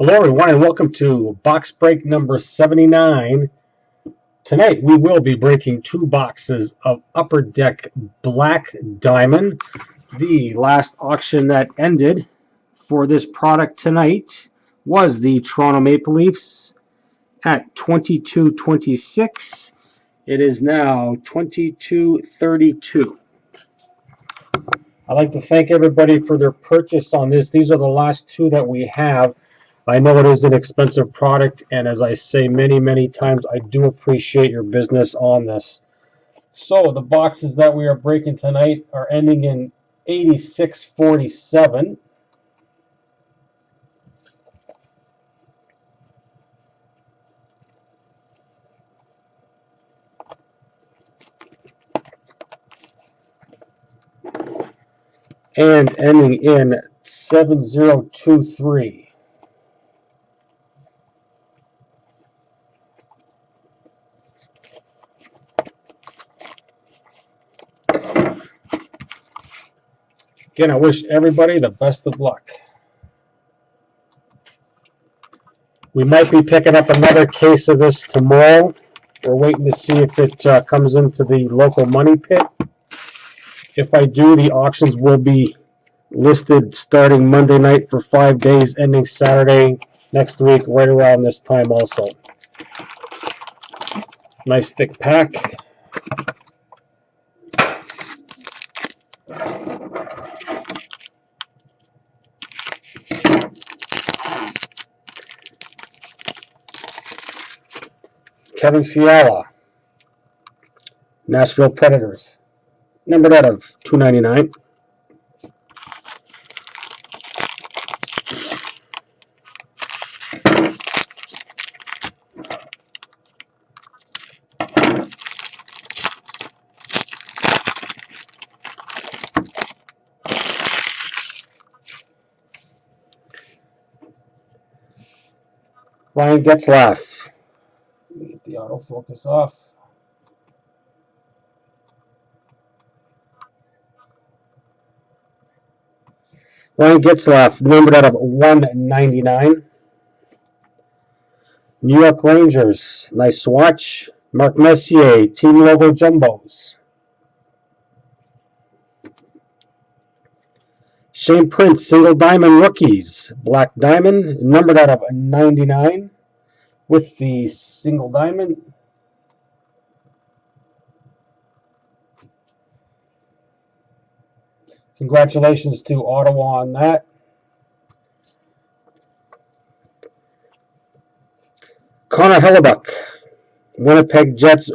Hello everyone and welcome to box break number 79. Tonight we will be breaking two boxes of Upper Deck Black Diamond. The last auction that ended for this product tonight was the Toronto Maple Leafs at 22.26. It is now 22.32. I'd like to thank everybody for their purchase on this. These are the last two that we have. I know it is an expensive product, and as I say many times, I do appreciate your business on this. So the boxes that we are breaking tonight are ending in 8647. And ending in 7023. Again, I wish everybody the best of luck. We might be picking up another case of this tomorrow. We're waiting to see if it comes into the local money pit. If I do, the auctions will be listed starting Monday night for 5 days, ending Saturday next week, right around this time also. Nice thick pack. Kevin Fiala, Nashville Predators, numbered out of 299. Ryan Getzlaf. Get the autofocus off. Ryan Getzlaf, numbered out of 199. New York Rangers, nice swatch. Mark Messier, team logo jumbos. Shane Prince, single diamond rookies, black diamond, numbered out of 99 with the single diamond. Congratulations to Ottawa on that. Connor Hellebuyck, Winnipeg Jets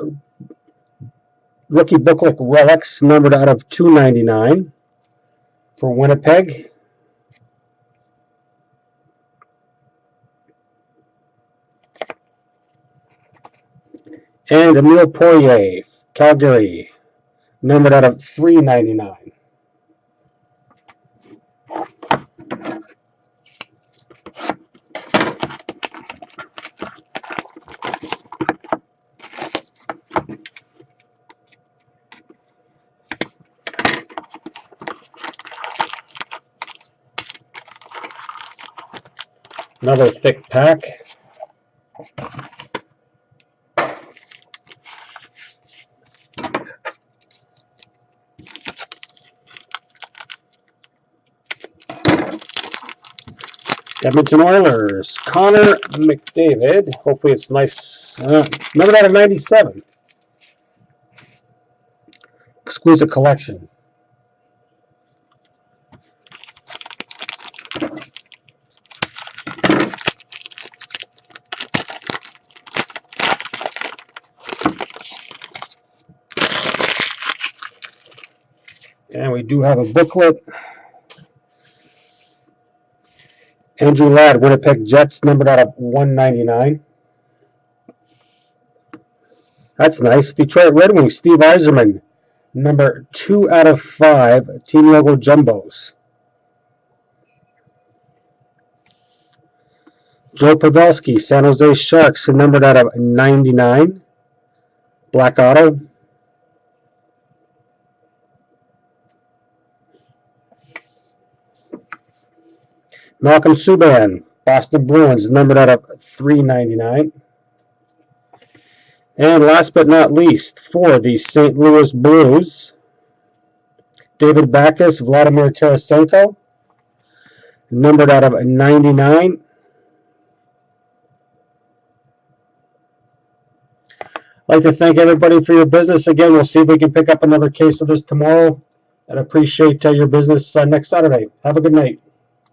rookie booklet relics, numbered out of 299 for Winnipeg. And Emile Poirier, Calgary, numbered out of 399. Another thick pack. Edmonton Oilers, Connor McDavid. Hopefully it's nice. Numbered out of 97. Exquisite collection. And we do have a booklet. Andrew Ladd, Winnipeg Jets, numbered out of 199. That's nice. Detroit Red Wings, Steve Yzerman, number 2 out of 5, team logo jumbos. Joe Pavelski, San Jose Sharks, numbered out of 99, black auto. Malcolm Subban, Boston Bruins, numbered out of 399. And last but not least, for the St. Louis Blues, David Backes, Vladimir Tarasenko, numbered out of 99. I'd like to thank everybody for your business. Again, we'll see if we can pick up another case of this tomorrow. And appreciate your business next Saturday. Have a good night.